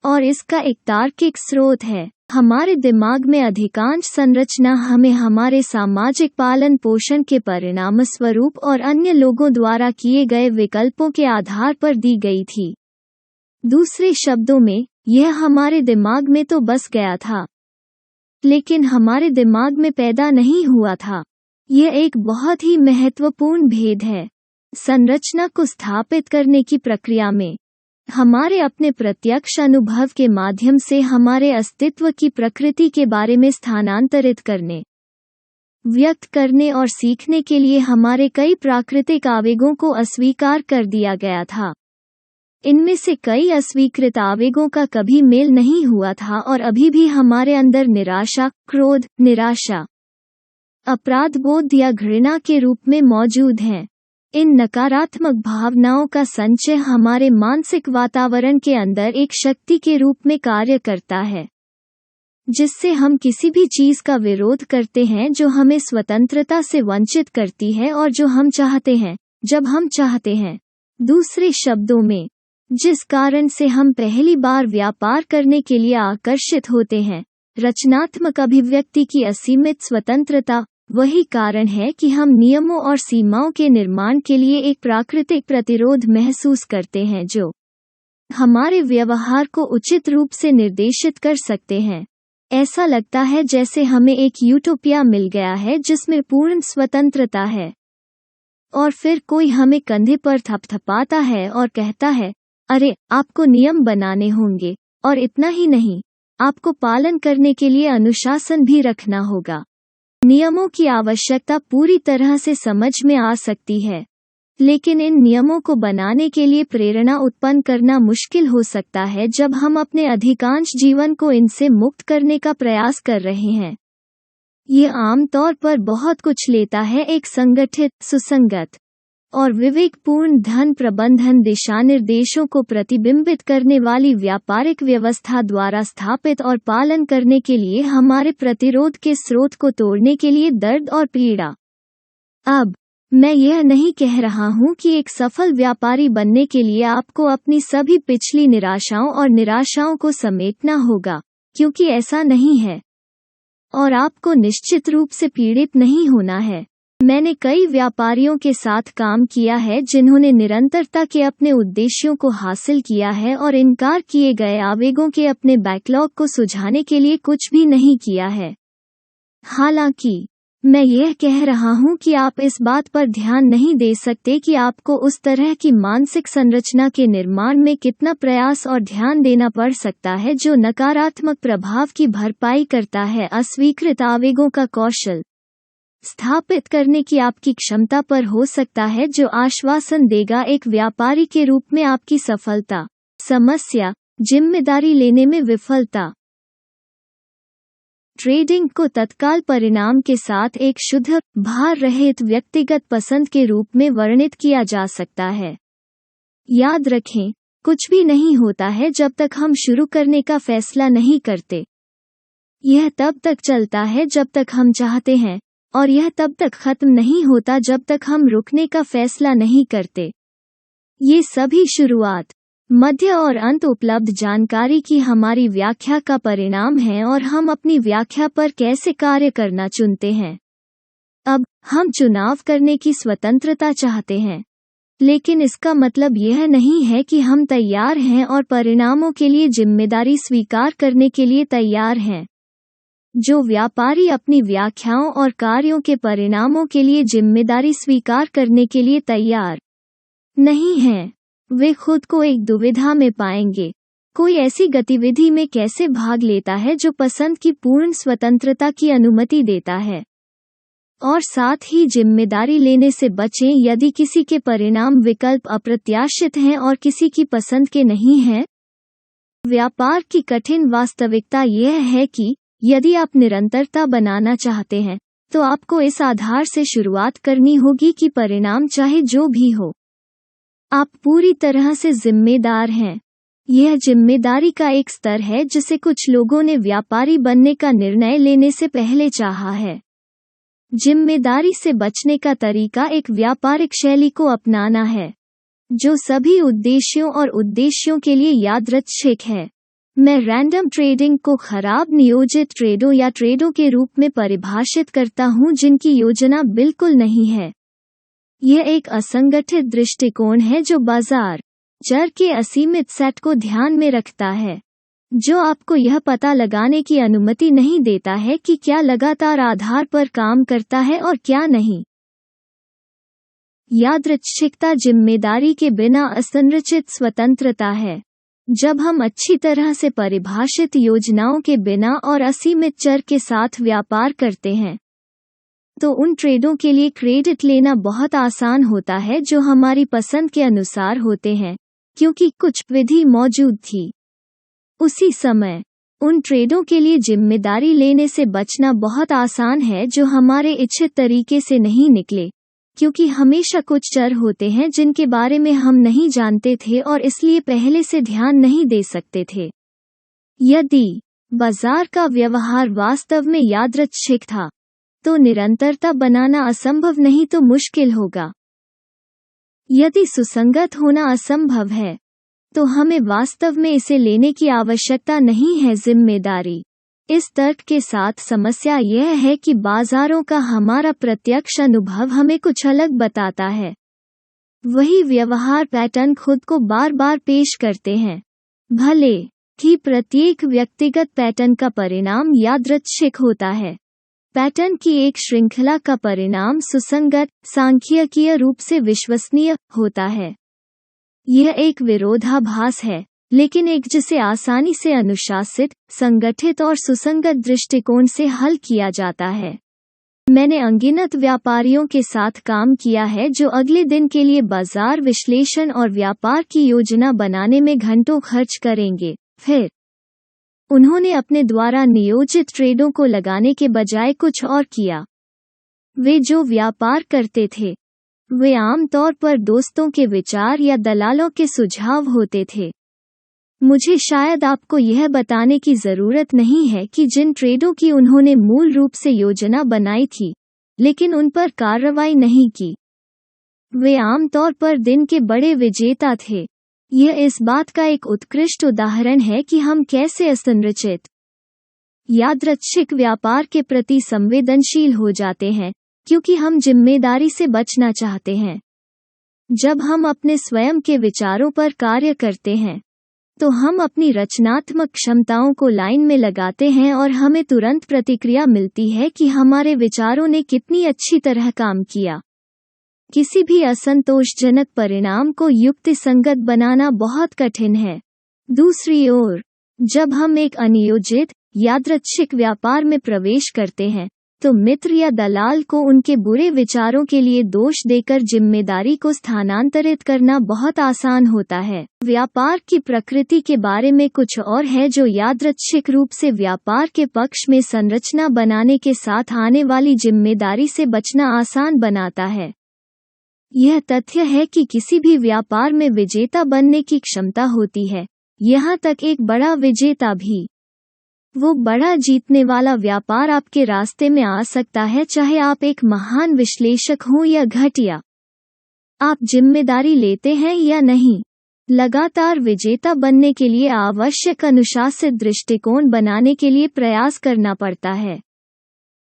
और इसका एक तार्किक स्रोत है। हमारे दिमाग में अधिकांश संरचना हमें हमारे सामाजिक पालन पोषण के परिणामस्वरूप और अन्य लोगों द्वारा किए गए विकल्पों के आधार पर दी गई थी। दूसरे शब्दों में, यह हमारे दिमाग में तो बस गया था, लेकिन हमारे दिमाग में पैदा नहीं हुआ था। यह एक बहुत ही महत्वपूर्ण भेद है। संरचना को स्थापित करने की प्रक्रिया में हमारे अपने प्रत्यक्ष अनुभव के माध्यम से हमारे अस्तित्व की प्रकृति के बारे में स्थानांतरित करने, व्यक्त करने और सीखने के लिए हमारे कई प्राकृतिक आवेगों को अस्वीकार कर दिया गया था। इनमें से कई अस्वीकृत आवेगों का कभी मेल नहीं हुआ था और अभी भी हमारे अंदर निराशा, क्रोध, निराशा, अपराधबोध या घृणा के रूप में मौजूद हैं। इन नकारात्मक भावनाओं का संचय हमारे मानसिक वातावरण के अंदर एक शक्ति के रूप में कार्य करता है, जिससे हम किसी भी चीज का विरोध करते हैं जो हमें स्वतंत्रता से वंचित करती है और जो हम चाहते हैं जब हम चाहते हैं। दूसरे शब्दों में, जिस कारण से हम पहली बार व्यापार करने के लिए आकर्षित होते हैं, रचनात्मक अभिव्यक्ति की असीमित स्वतंत्रता, वही कारण है कि हम नियमों और सीमाओं के निर्माण के लिए एक प्राकृतिक प्रतिरोध महसूस करते हैं जो हमारे व्यवहार को उचित रूप से निर्देशित कर सकते हैं। ऐसा लगता है जैसे हमें एक यूटोपिया मिल गया है जिसमें पूर्ण स्वतंत्रता है, और फिर कोई हमें कंधे पर थपथपाता है और कहता है, अरे, आपको नियम बनाने होंगे, और इतना ही नहीं, आपको पालन करने के लिए अनुशासन भी रखना होगा। नियमों की आवश्यकता पूरी तरह से समझ में आ सकती है, लेकिन इन नियमों को बनाने के लिए प्रेरणा उत्पन्न करना मुश्किल हो सकता है जब हम अपने अधिकांश जीवन को इनसे मुक्त करने का प्रयास कर रहे हैं। ये आमतौर पर बहुत कुछ लेता है। एक संगठित, सुसंगत और विवेकपूर्ण धन प्रबंधन दिशानिर्देशों को प्रतिबिंबित करने वाली व्यापारिक व्यवस्था द्वारा स्थापित और पालन करने के लिए हमारे प्रतिरोध के स्रोत को तोड़ने के लिए दर्द और पीड़ा। अब, मैं यह नहीं कह रहा हूं कि एक सफल व्यापारी बनने के लिए आपको अपनी सभी पिछली निराशाओं और निराशाओं को समेटना होगा, क्योंकि ऐसा नहीं है, और आपको निश्चित रूप से पीड़ित नहीं होना है। मैंने कई व्यापारियों के साथ काम किया है जिन्होंने निरंतरता के अपने उद्देश्यों को हासिल किया है और इनकार किए गए आवेगों के अपने बैकलॉग को सुझाने के लिए कुछ भी नहीं किया है। हालांकि, मैं यह कह रहा हूं कि आप इस बात पर ध्यान नहीं दे सकते कि आपको उस तरह की मानसिक संरचना के निर्माण में कितना प्रयास और ध्यान देना पड़ सकता है जो नकारात्मक प्रभाव की भरपाई करता है। अस्वीकृत आवेगों का कौशल स्थापित करने की आपकी क्षमता पर हो सकता है जो आश्वासन देगा एक व्यापारी के रूप में आपकी सफलता। समस्या, जिम्मेदारी लेने में विफलता। ट्रेडिंग को तत्काल परिणाम के साथ एक शुद्ध, भार रहित व्यक्तिगत पसंद के रूप में वर्णित किया जा सकता है। याद रखें, कुछ भी नहीं होता है जब तक हम शुरू करने का फैसला नहीं करते। यह तब तक चलता है जब तक हम चाहते हैं, और यह तब तक खत्म नहीं होता जब तक हम रुकने का फैसला नहीं करते। ये सभी शुरुआत, मध्य और अंत उपलब्ध जानकारी की हमारी व्याख्या का परिणाम है और हम अपनी व्याख्या पर कैसे कार्य करना चुनते हैं। अब, हम चुनाव करने की स्वतंत्रता चाहते हैं, लेकिन इसका मतलब यह नहीं है कि हम तैयार हैं और परिणामों के लिए जिम्मेदारी स्वीकार करने के लिए तैयार हैं। जो व्यापारी अपनी व्याख्याओं और कार्यों के परिणामों के लिए जिम्मेदारी स्वीकार करने के लिए तैयार नहीं हैं, वे खुद को एक दुविधा में पाएंगे। कोई ऐसी गतिविधि में कैसे भाग लेता है जो पसंद की पूर्ण स्वतंत्रता की अनुमति देता है, और साथ ही जिम्मेदारी लेने से बचें यदि किसी के परिणाम विकल्प अप्रत्याशित हैं और किसी की पसंद के नहीं हैं। व्यापार की कठिन वास्तविकता यह है कि यदि आप निरंतरता बनाना चाहते हैं तो आपको इस आधार से शुरुआत करनी होगी कि परिणाम चाहे जो भी हो, आप पूरी तरह से जिम्मेदार हैं। यह जिम्मेदारी का एक स्तर है जिसे कुछ लोगों ने व्यापारी बनने का निर्णय लेने से पहले चाहा है। जिम्मेदारी से बचने का तरीका एक व्यापारिक शैली को अपनाना है जो सभी उद्देश्यों और उद्देश्यों के लिए यादृच्छिक है। मैं रैंडम ट्रेडिंग को खराब नियोजित ट्रेडों या ट्रेडों के रूप में परिभाषित करता हूं जिनकी योजना बिल्कुल नहीं है। यह एक असंगठित दृष्टिकोण है जो बाजार चर के असीमित सेट को ध्यान में रखता है, जो आपको यह पता लगाने की अनुमति नहीं देता है कि क्या लगातार आधार पर काम करता है और क्या नहीं। यादृच्छिकता जिम्मेदारी के बिना असंरचित स्वतंत्रता है। जब हम अच्छी तरह से परिभाषित योजनाओं के बिना और असीमित चर के साथ व्यापार करते हैं तो उन ट्रेडों के लिए क्रेडिट लेना बहुत आसान होता है जो हमारी पसंद के अनुसार होते हैं, क्योंकि कुछ विधि मौजूद थी। उसी समय उन ट्रेडों के लिए जिम्मेदारी लेने से बचना बहुत आसान है जो हमारे इच्छित तरीके से नहीं निकले, क्योंकि हमेशा कुछ चर होते हैं जिनके बारे में हम नहीं जानते थे और इसलिए पहले से ध्यान नहीं दे सकते थे। यदि बाजार का व्यवहार वास्तव में यादृच्छिक था तो निरंतरता बनाना असंभव नहीं तो मुश्किल होगा। यदि सुसंगत होना असंभव है तो हमें वास्तव में इसे लेने की आवश्यकता नहीं है। जिम्मेदारी इस तर्क के साथ समस्या यह है कि बाजारों का हमारा प्रत्यक्ष अनुभव हमें कुछ अलग बताता है। वही व्यवहार पैटर्न खुद को बार बार पेश करते हैं, भले ही प्रत्येक व्यक्तिगत पैटर्न का परिणाम यादृच्छिक होता है। पैटर्न की एक श्रृंखला का परिणाम सुसंगत, सांख्यिकीय रूप से विश्वसनीय होता है। यह एक विरोधाभास है, लेकिन एक जिसे आसानी से अनुशासित, संगठित और सुसंगत दृष्टिकोण से हल किया जाता है। मैंने अनगिनत व्यापारियों के साथ काम किया है जो अगले दिन के लिए बाजार विश्लेषण और व्यापार की योजना बनाने में घंटों खर्च करेंगे। फिर उन्होंने अपने द्वारा नियोजित ट्रेडों को लगाने के बजाय कुछ और किया। वे जो व्यापार करते थे वे आमतौर पर दोस्तों के विचार या दलालों के सुझाव होते थे। मुझे शायद आपको यह बताने की जरूरत नहीं है कि जिन ट्रेडों की उन्होंने मूल रूप से योजना बनाई थी लेकिन उन पर कार्रवाई नहीं की, वे आमतौर पर दिन के बड़े विजेता थे। यह इस बात का एक उत्कृष्ट उदाहरण है कि हम कैसे असंरचित यादृच्छिक व्यापार के प्रति संवेदनशील हो जाते हैं, क्योंकि हम जिम्मेदारी से बचना चाहते हैं। जब हम अपने स्वयं के विचारों पर कार्य करते हैं तो हम अपनी रचनात्मक क्षमताओं को लाइन में लगाते हैं और हमें तुरंत प्रतिक्रिया मिलती है कि हमारे विचारों ने कितनी अच्छी तरह काम किया। किसी भी असंतोषजनक परिणाम को युक्तिसंगत बनाना बहुत कठिन है। दूसरी ओर, जब हम एक अनियोजित यादृच्छिक व्यापार में प्रवेश करते हैं तो मित्र या दलाल को उनके बुरे विचारों के लिए दोष देकर जिम्मेदारी को स्थानांतरित करना बहुत आसान होता है। व्यापार की प्रकृति के बारे में कुछ और है जो यादृच्छिक रूप से व्यापार के पक्ष में संरचना बनाने के साथ आने वाली जिम्मेदारी से बचना आसान बनाता है। यह तथ्य है कि किसी भी व्यापार में विजेता बनने की क्षमता होती है, यहाँ तक एक बड़ा विजेता भी। वो बड़ा जीतने वाला व्यापार आपके रास्ते में आ सकता है, चाहे आप एक महान विश्लेषक हों या घटिया। आप जिम्मेदारी लेते हैं या नहीं। लगातार विजेता बनने के लिए आवश्यक अनुशासित दृष्टिकोण बनाने के लिए प्रयास करना पड़ता है।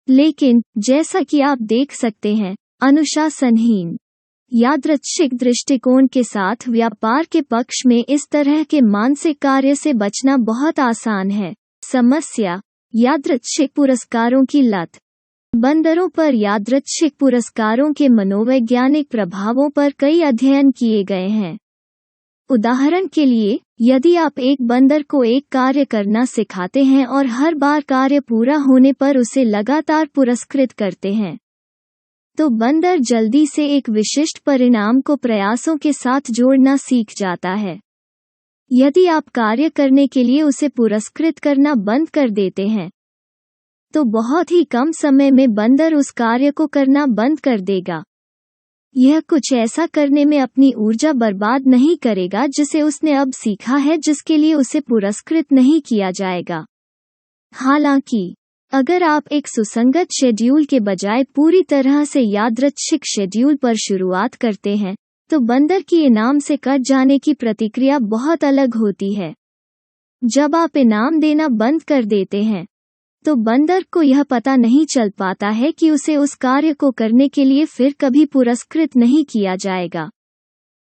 लेकिन जैसा कि आप देख सकते हैं, अनुशासनहीन यादृच्छिक दृष्टिकोण के साथ व्यापार के पक्ष में इस तरह के मानसिक कार्य से बचना बहुत आसान है। समस्या, यादृच्छिक पुरस्कारों की लत। बंदरों पर यादृच्छिक पुरस्कारों के मनोवैज्ञानिक प्रभावों पर कई अध्ययन किए गए हैं। उदाहरण के लिए, यदि आप एक बंदर को एक कार्य करना सिखाते हैं और हर बार कार्य पूरा होने पर उसे लगातार पुरस्कृत करते हैं, तो बंदर जल्दी से एक विशिष्ट परिणाम को प्रयासों के साथ जोड़ना सीख जाता है। यदि आप कार्य करने के लिए उसे पुरस्कृत करना बंद कर देते हैं, तो बहुत ही कम समय में बंदर उस कार्य को करना बंद कर देगा। यह कुछ ऐसा करने में अपनी ऊर्जा बर्बाद नहीं करेगा जिसे उसने अब सीखा है, जिसके लिए उसे पुरस्कृत नहीं किया जाएगा। हालांकि अगर आप एक सुसंगत शेड्यूल के बजाय पूरी तरह से यादृच्छिक शेड्यूल पर शुरुआत करते हैं, तो बंदर की इनाम से कट जाने की प्रतिक्रिया बहुत अलग होती है। जब आप इनाम देना बंद कर देते हैं, तो बंदर को यह पता नहीं चल पाता है कि उसे उस कार्य को करने के लिए फिर कभी पुरस्कृत नहीं किया जाएगा।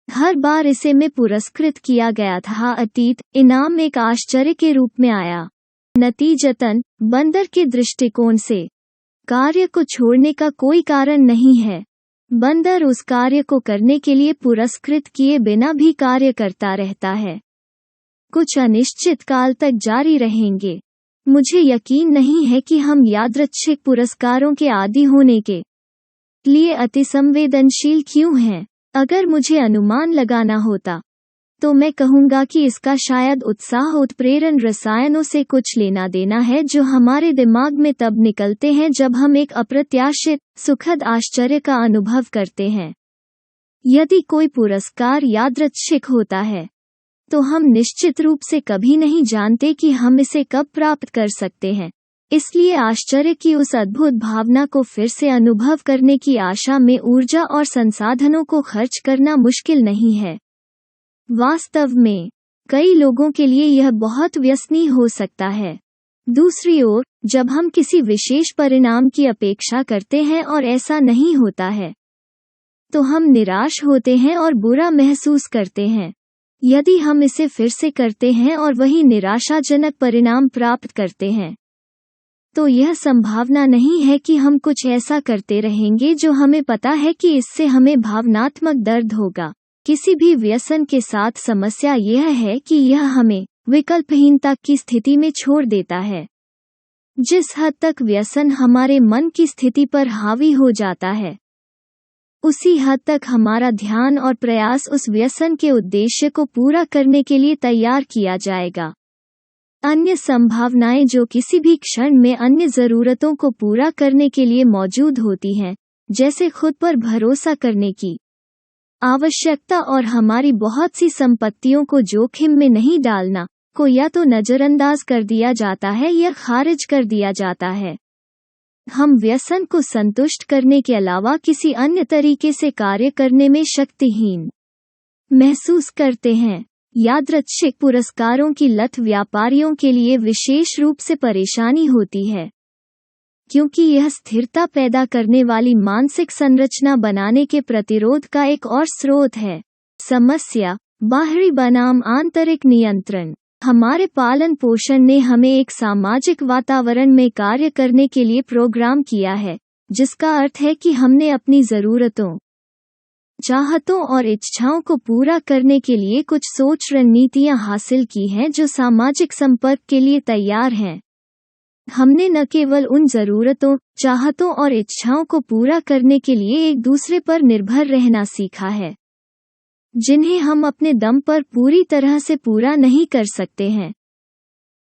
हर बार इसे में पुरस्कृत किया गया था अतीत इनाम एक आश्चर्य के रूप में आया। नतीजतन बंदर के दृष्टिकोण से कार्य को छोड़ने का कोई कारण नहीं है। बंदर उस कार्य को करने के लिए पुरस्कृत किए बिना भी कार्य करता रहता है। कुछ अनिश्चित काल तक जारी रहेंगे। मुझे यकीन नहीं है कि हम यादृच्छिक पुरस्कारों के आदी होने के लिए अतिसंवेदनशील क्यों हैं। अगर मुझे अनुमान लगाना होता तो मैं कहूँगा कि इसका शायद उत्साह उत्प्रेरण रसायनों से कुछ लेना देना है जो हमारे दिमाग में तब निकलते हैं जब हम एक अप्रत्याशित सुखद आश्चर्य का अनुभव करते हैं। यदि कोई पुरस्कार यादृच्छिक होता है तो हम निश्चित रूप से कभी नहीं जानते कि हम इसे कब प्राप्त कर सकते हैं। इसलिए आश्चर्य की उस अद्भुत भावना को फिर से अनुभव करने की आशा में ऊर्जा और संसाधनों को खर्च करना मुश्किल नहीं है। वास्तव में कई लोगों के लिए यह बहुत व्यसनी हो सकता है। दूसरी ओर, जब हम किसी विशेष परिणाम की अपेक्षा करते हैं और ऐसा नहीं होता है, तो हम निराश होते हैं और बुरा महसूस करते हैं। यदि हम इसे फिर से करते हैं और वही निराशाजनक परिणाम प्राप्त करते हैं, तो यह संभावना नहीं है कि हम कुछ ऐसा करते रहेंगे जो हमें पता है कि इससे हमें भावनात्मक दर्द होगा। किसी भी व्यसन के साथ समस्या यह है कि यह हमें विकल्पहीनता की स्थिति में छोड़ देता है। जिस हद तक व्यसन हमारे मन की स्थिति पर हावी हो जाता है, उसी हद तक हमारा ध्यान और प्रयास उस व्यसन के उद्देश्य को पूरा करने के लिए तैयार किया जाएगा। अन्य संभावनाएं जो किसी भी क्षण में अन्य ज़रूरतों को पूरा करने के लिए मौजूद होती हैं, जैसे खुद पर भरोसा करने की आवश्यकता और हमारी बहुत सी संपत्तियों को जोखिम में नहीं डालना, को या तो नज़रअंदाज कर दिया जाता है या खारिज कर दिया जाता है। हम व्यसन को संतुष्ट करने के अलावा किसी अन्य तरीके से कार्य करने में शक्तिहीन महसूस करते हैं। यादृच्छिक पुरस्कारों की लत व्यापारियों के लिए विशेष रूप से परेशानी होती है, क्योंकि यह स्थिरता पैदा करने वाली मानसिक संरचना बनाने के प्रतिरोध का एक और स्रोत है। समस्या बाहरी बनाम आंतरिक नियंत्रण। हमारे पालन पोषण ने हमें एक सामाजिक वातावरण में कार्य करने के लिए प्रोग्राम किया है, जिसका अर्थ है कि हमने अपनी ज़रूरतों, चाहतों और इच्छाओं को पूरा करने के लिए कुछ सोच रणनीतियां हासिल की हैं जो सामाजिक संपर्क के लिए तैयार हैं। हमने न केवल उन ज़रूरतों, चाहतों और इच्छाओं को पूरा करने के लिए एक दूसरे पर निर्भर रहना सीखा है, जिन्हें हम अपने दम पर पूरी तरह से पूरा नहीं कर सकते हैं,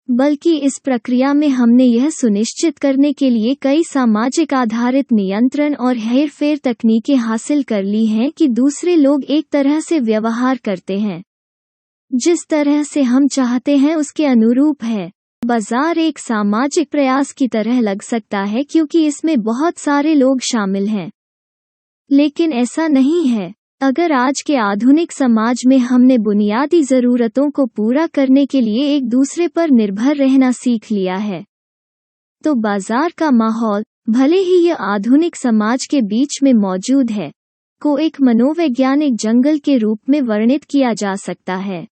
बल्कि इस प्रक्रिया में हमने यह सुनिश्चित करने के लिए कई सामाजिक आधारित नियंत्रण और हेरफेर तकनीकें हासिल कर ली हैं कि दूसरे लोग एक तरह से व्यवहार करते हैं जिस तरह से हम चाहते हैं उसके अनुरूप है। बाजार एक सामाजिक प्रयास की तरह लग सकता है क्योंकि इसमें बहुत सारे लोग शामिल हैं, लेकिन ऐसा नहीं है। अगर आज के आधुनिक समाज में हमने बुनियादी ज़रूरतों को पूरा करने के लिए एक दूसरे पर निर्भर रहना सीख लिया है, तो बाजार का माहौल, भले ही यह आधुनिक समाज के बीच में मौजूद है, को एक मनोवैज्ञानिक जंगल के रूप में वर्णित किया जा सकता है,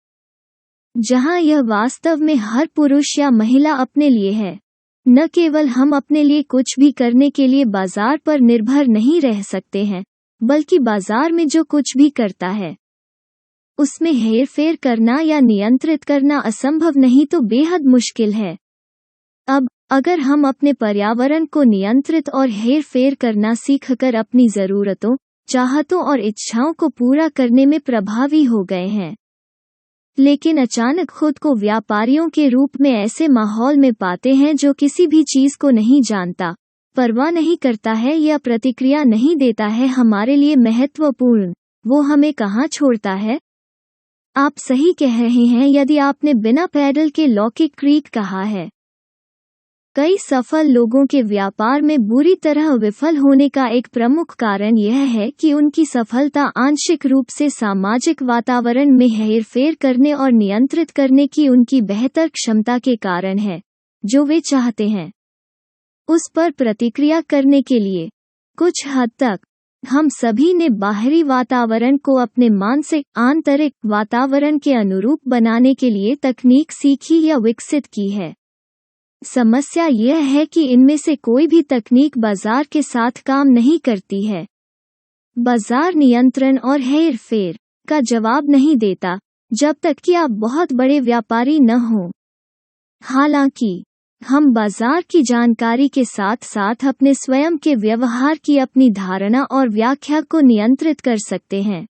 जहां यह वास्तव में हर पुरुष या महिला अपने लिए है। न केवल हम अपने लिए कुछ भी करने के लिए बाजार पर निर्भर नहीं रह सकते हैं, बल्कि बाजार में जो कुछ भी करता है उसमें हेरफेर करना या नियंत्रित करना असंभव नहीं तो बेहद मुश्किल है। अब अगर हम अपने पर्यावरण को नियंत्रित और हेरफेर करना सीखकर अपनी ज़रूरतों, चाहतों और इच्छाओं को पूरा करने में प्रभावी हो गए हैं, लेकिन अचानक खुद को व्यापारियों के रूप में ऐसे माहौल में पाते हैं जो किसी भी चीज को नहीं जानता, परवाह नहीं करता है या प्रतिक्रिया नहीं देता है हमारे लिए महत्वपूर्ण, वो हमें कहाँ छोड़ता है? आप सही कह रहे हैं यदि आपने बिना पैडल के लौकिक क्रीक कहा है। कई सफल लोगों के व्यापार में बुरी तरह विफल होने का एक प्रमुख कारण यह है कि उनकी सफलता आंशिक रूप से सामाजिक वातावरण में हेरफेर करने और नियंत्रित करने की उनकी बेहतर क्षमता के कारण है, जो वे चाहते हैं उस पर प्रतिक्रिया करने के लिए। कुछ हद तक हम सभी ने बाहरी वातावरण को अपने मानसिक आंतरिक वातावरण के अनुरूप बनाने के लिए तकनीक सीखी या विकसित की है। समस्या यह है कि इनमें से कोई भी तकनीक बाजार के साथ काम नहीं करती है। बाजार नियंत्रण और हेरफेर का जवाब नहीं देता जब तक कि आप बहुत बड़े व्यापारी न हों। हालांकि हम बाजार की जानकारी के साथ साथ अपने स्वयं के व्यवहार की अपनी धारणा और व्याख्या को नियंत्रित कर सकते हैं,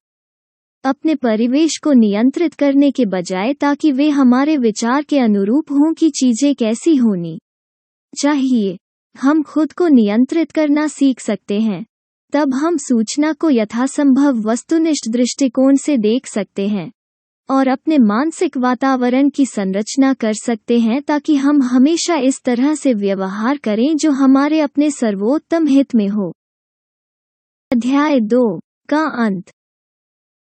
अपने परिवेश को नियंत्रित करने के बजाय, ताकि वे हमारे विचार के अनुरूप हों कि चीजें कैसी होनी चाहिए। हम खुद को नियंत्रित करना सीख सकते हैं, तब हम सूचना को यथासंभव वस्तुनिष्ठ दृष्टिकोण से देख सकते हैं और अपने मानसिक वातावरण की संरचना कर सकते हैं ताकि हम हमेशा इस तरह से व्यवहार करें जो हमारे अपने सर्वोत्तम हित में हो। अध्याय 2 का अंत।